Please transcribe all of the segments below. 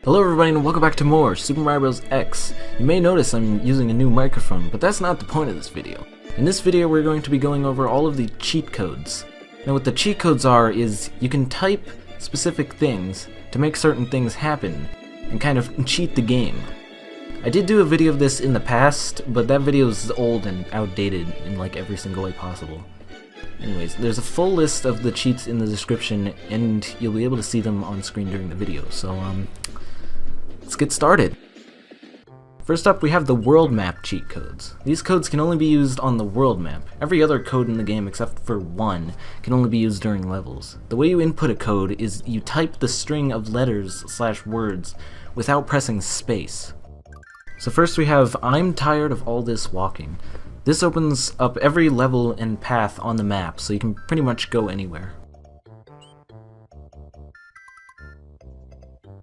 Hello everybody and welcome back to more Super Mario Bros. X. You may notice I'm using a new microphone, but that's not the point of this video. In this video we're going to be going over all of the cheat codes. Now what the cheat codes are is you can type specific things to make certain things happen and kind of cheat the game. I did do a video of this in the past, but that video is old and outdated in like every single way possible. Anyways, there's a full list of the cheats in the description and you'll be able to see them on screen during the video, so let's get started. First up, we have the world map cheat codes. These codes can only be used on the world map. Every other code in the game except for one can only be used during levels. The way you input a code is you type the string of letters/words without pressing space. So first we have I'm tired of all this walking. This opens up every level and path on the map, so you can pretty much go anywhere.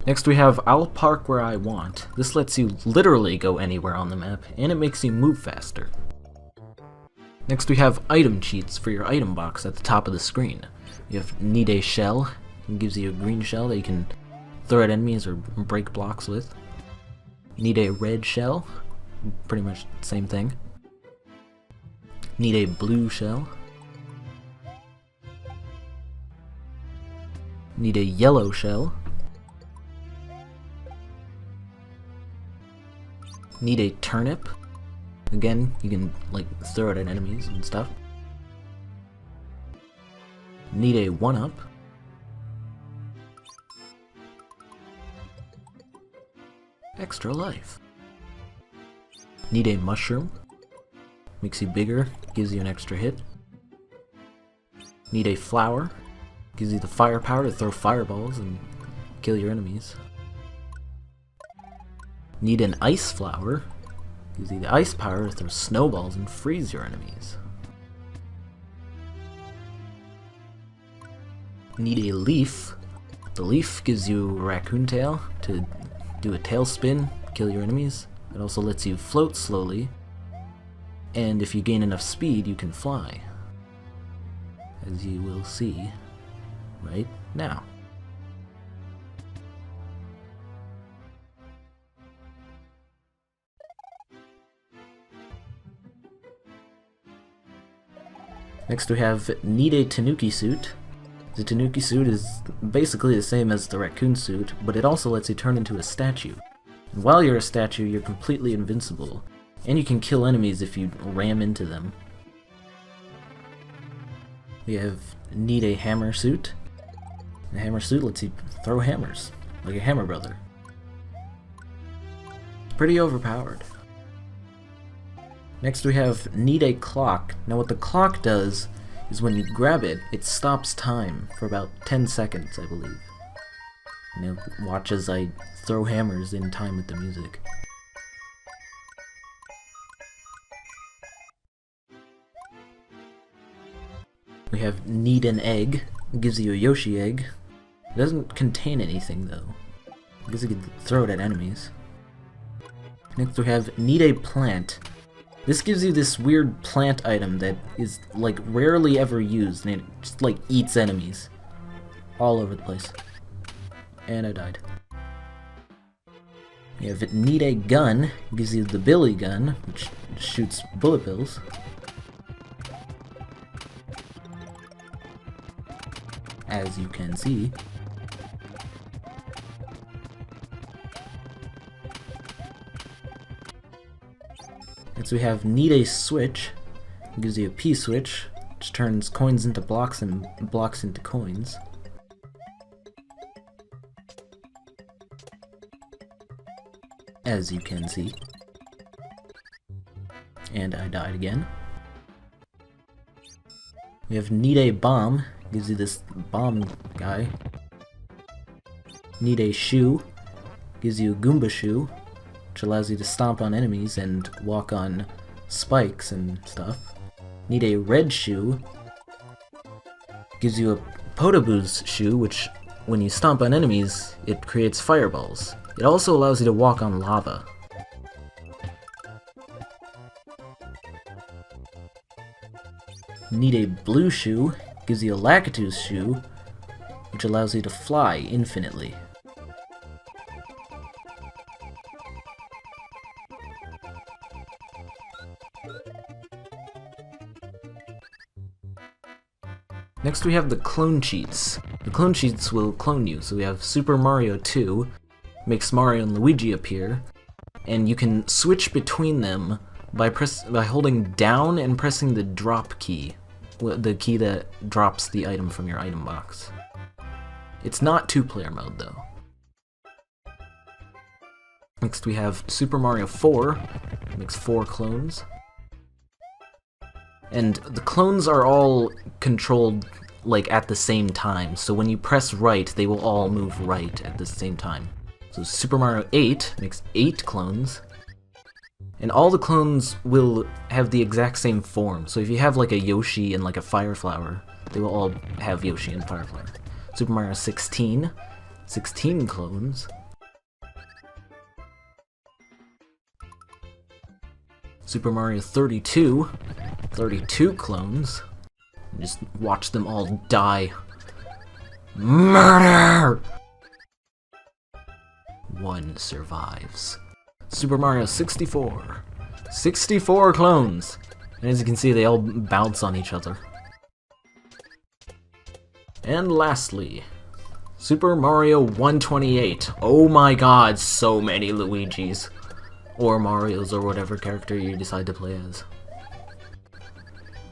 Next we have I'll park where I want. This lets you literally go anywhere on the map, and it makes you move faster. Next we have item cheats for your item box at the top of the screen. You have needashell. It gives you a green shell that you can throw at enemies or break blocks with. Needaredshell, pretty much the same thing. Needablueshell. Needayellowshell. Needaturnip. Again, you can like throw it at enemies and stuff. Needamushroom. Extra life. Needamushroom. Makes you bigger, gives you an extra hit. Needaflower. Gives you the firepower to throw fireballs and kill your enemies. Needaniceflower. Gives you the ice power to throw snowballs and freeze your enemies. Needaleaf. The leaf gives you a raccoon tail to do a tail spin, kill your enemies. It also lets you float slowly, and if you gain enough speed, you can fly, as you will see right now. Next we have Need a Tanuki suit. The Tanuki suit is basically the same as the raccoon suit, but it also lets you turn into a statue. And while you're a statue, you're completely invincible, and you can kill enemies if you ram into them. We have Need a Hammer suit. The hammer suit lets you throw hammers, like a hammer brother. Pretty overpowered. Next we have Need a Clock. Now what the clock does is when you grab it, it stops time for about 10 seconds, I believe. And watch as I throw hammers in time with the music. We have Need an Egg. It gives you a Yoshi egg. It doesn't contain anything though. I guess you can throw it at enemies. Next we have Need a Plant. This gives you this weird plant item that is like rarely ever used, and it just like eats enemies all over the place. And I died. You have Need a Gun. It gives you the Billy gun, which shoots bullet bills. As you can see. Next we have Need a Switch. It gives you a P-switch, which turns coins into blocks and blocks into coins. As you can see. And I died again. We have Need a Bomb. It gives you this bomb guy. Need a Shoe. It gives you a Goomba shoe, which allows you to stomp on enemies and walk on spikes and stuff. Need a Red Shoe. Gives you a Potaboo's shoe, which when you stomp on enemies, it creates fireballs. It also allows you to walk on lava. Need a Blue Shoe. Gives you a Lakitu's shoe, which allows you to fly infinitely. Next we have the clone cheats. The clone cheats will clone you, so we have Super Mario 2, makes Mario and Luigi appear, and you can switch between them by holding down and pressing the drop key, the key that drops the item from your item box. It's not two-player mode though. Next we have Super Mario 4, makes 4 clones. And the clones are all controlled like at the same time, so when you press right, they will all move right at the same time. So Super Mario 8 makes 8 clones, and all the clones will have the exact same form. So if you have like a Yoshi and like a Fireflower, they will all have Yoshi and Fireflower. Super Mario 16, 16 clones. Super Mario 32, 32 clones. Just watch them all die. Murder! 1 survives. Super Mario 64, 64 clones. And as you can see, they all bounce on each other. And lastly, Super Mario 128. Oh my god, so many Luigis. Or Marios, or whatever character you decide to play as.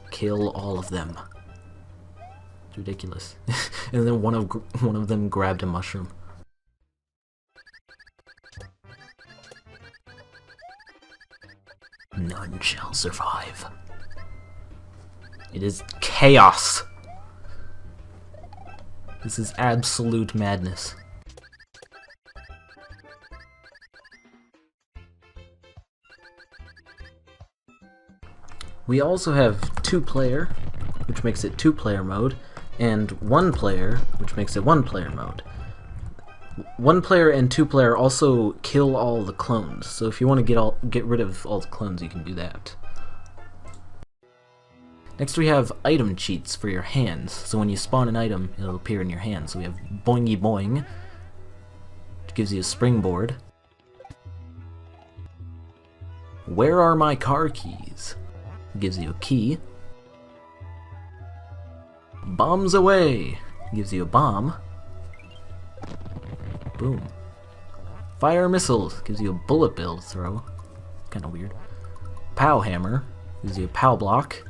Kill all of them. It's ridiculous. And then one of them grabbed a mushroom. None shall survive. It is chaos. This is absolute madness. We also have 2-player, which makes it 2-player mode, and 1-player, which makes it 1-player mode. 1-player and 2-player also kill all the clones, so if you want to get rid of all the clones, you can do that. Next we have item cheats for your hands, so when you spawn an item, it'll appear in your hand. So we have Boingy Boing, which gives you a springboard. Where are my car keys? Gives you a key. Bombs away! Gives you a bomb. Boom. Fire missiles! Gives you a bullet bill throw. Kinda weird. Pow hammer! Gives you a pow block.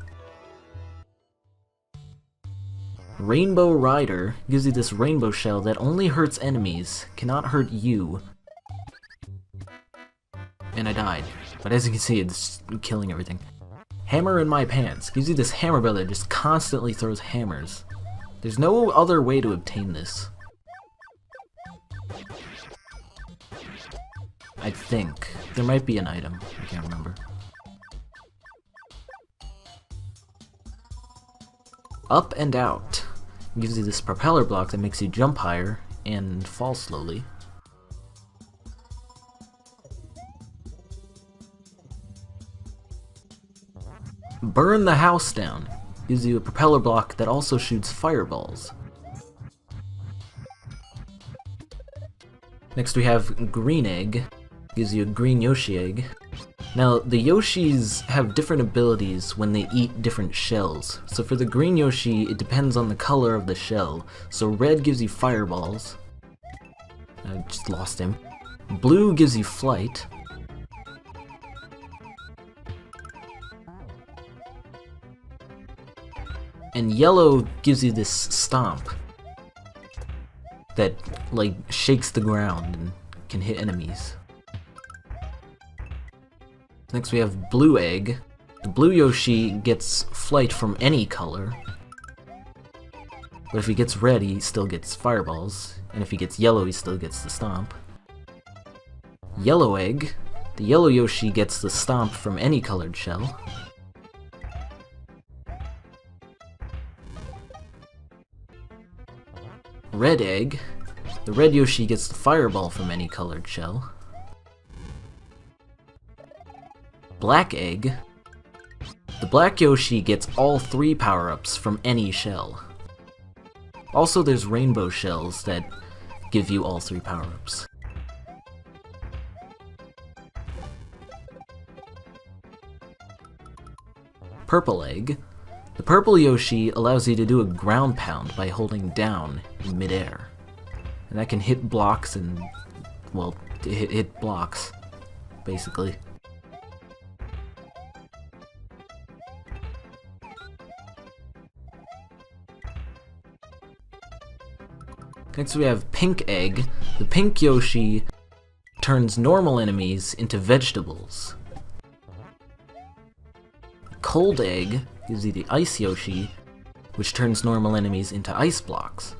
Rainbow Rider gives you this rainbow shell that only hurts enemies, cannot hurt you. And I died. But as you can see, it's killing everything. Hammer in my pants gives you this hammer bell that just constantly throws hammers. There's no other way to obtain this. I think. There might be an item. I can't remember. Up and out gives you this propeller block that makes you jump higher and fall slowly. Burn the house down gives you a propeller block that also shoots fireballs. Next we have Green Egg, gives you a green Yoshi egg. Now the Yoshis have different abilities when they eat different shells. So for the green Yoshi, it depends on the color of the shell. So red gives you fireballs. I just lost him. Blue gives you flight. And yellow gives you this stomp that, like, shakes the ground and can hit enemies. Next we have Blue Egg. The blue Yoshi gets flight from any color. But if he gets red, he still gets fireballs. And if he gets yellow, he still gets the stomp. Yellow Egg. The yellow Yoshi gets the stomp from any colored shell. Red Egg. The red Yoshi gets the fireball from any colored shell. Black Egg. The black Yoshi gets all 3 power-ups from any shell. Also, there's rainbow shells that give you all 3 power-ups. Purple egg. The purple Yoshi allows you to do a ground pound by holding down in midair. And that can hit blocks and, well, hit blocks, basically. Next we have pink egg. The pink Yoshi turns normal enemies into vegetables. Cold egg gives you the ice Yoshi, which turns normal enemies into ice blocks.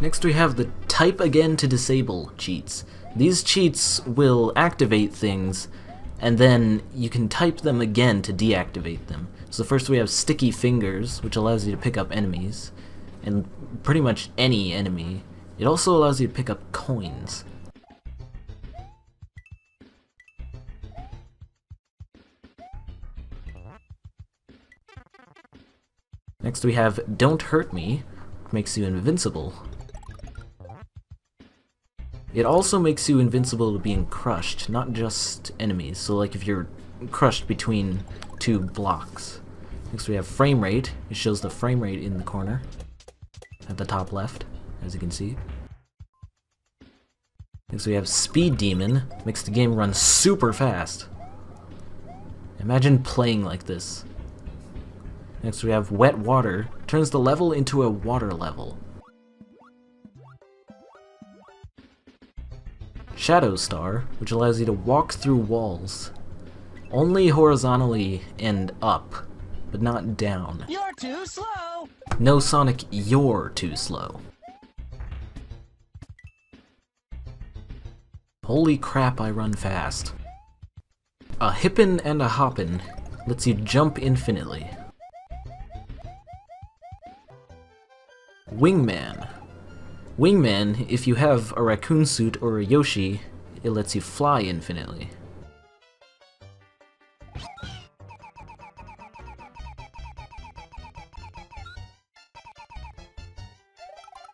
Next we have the type again to disable cheats. These cheats will activate things, and then you can type them again to deactivate them. So first we have sticky fingers, which allows you to pick up enemies, and pretty much any enemy. It also allows you to pick up coins. Next we have Don't Hurt Me, which makes you invincible. It also makes you invincible to being crushed, not just enemies, so like if you're crushed between two blocks. Next we have Frame Rate. It shows the frame rate in the corner at the top left, as you can see. Next we have Speed Demon. Makes the game run super fast. Imagine playing like this. Next we have Wet Water. Turns the level into a water level. Shadow Star, which allows you to walk through walls. Only horizontally and up, but not down. You're too slow! No, Sonic, you're too slow. Holy crap, I run fast. A Hippin' and a Hoppin' lets you jump infinitely. Wingman. Wingman, if you have a raccoon suit or a Yoshi, it lets you fly infinitely.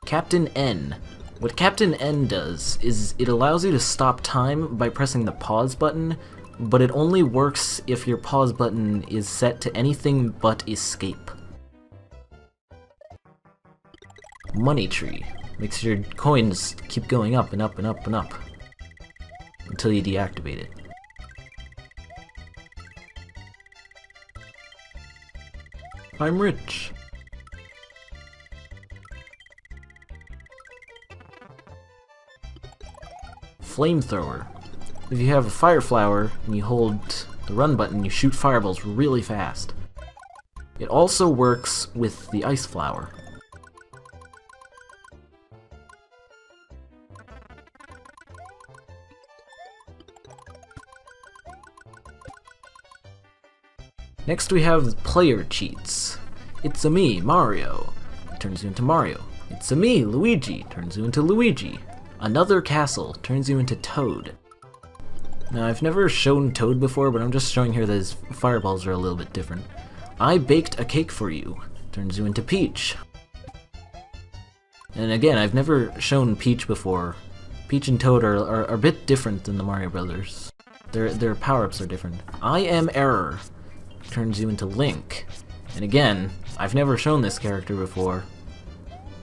Captain N. What Captain N does is it allows you to stop time by pressing the pause button, but it only works if your pause button is set to anything but escape. Money Tree. Makes your coins keep going up and up and up and up until you deactivate it. I'm rich. Flamethrower. If you have a fire flower and you hold the run button, you shoot fireballs really fast. It also works with the ice flower. Next we have player cheats. It's a me, Mario. Turns you into Mario. It's a me, Luigi. Turns you into Luigi. Another castle turns you into Toad. Now I've never shown Toad before, but I'm just showing here that his fireballs are a little bit different. I baked a cake for you. Turns you into Peach. And again, I've never shown Peach before. Peach and Toad are a bit different than the Mario Brothers. Their power-ups are different. I am Error. Turns you into Link. And again, I've never shown this character before.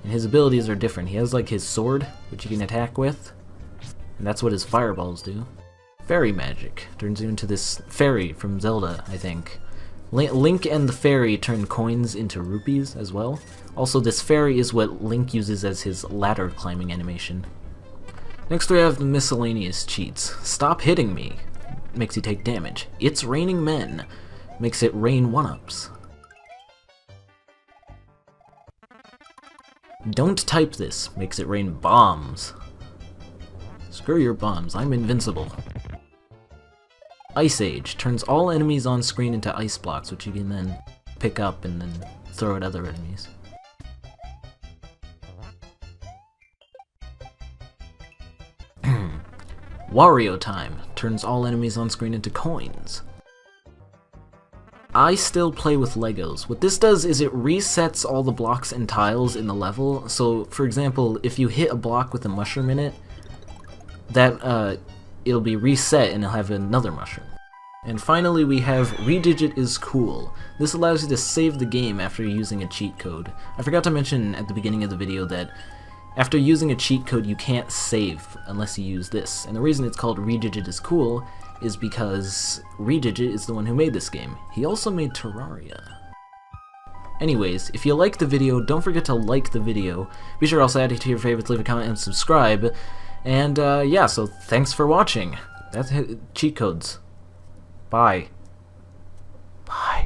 And his abilities are different. He has like his sword, which he can attack with. And that's what his fireballs do. Fairy Magic. Turns you into this fairy from Zelda, I think. Link and the fairy turn coins into rupees as well. Also, this fairy is what Link uses as his ladder climbing animation. Next we have the miscellaneous cheats. Stop hitting me. Makes you take damage. It's Raining Men. Makes it rain 1-ups. Don't type this. Makes it rain bombs. Screw your bombs. I'm invincible. Ice Age turns all enemies on screen into ice blocks, which you can then pick up and then throw at other enemies. Wario Time turns all enemies on screen into coins. I still play with Legos. What this does is it resets all the blocks and tiles in the level. So, for example, if you hit a block with a mushroom in it, that it'll be reset and it'll have another mushroom. And finally we have Redigit is cool. This allows you to save the game after using a cheat code. I forgot to mention at the beginning of the video that after using a cheat code you can't save unless you use this. And the reason it's called Redigit is cool is because Redigit is the one who made this game. He also made Terraria. Anyways, if you liked the video, don't forget to like the video. Be sure also to add it to your favorites, leave a comment, and subscribe. And yeah, so thanks for watching. That's cheat codes. Bye. Bye.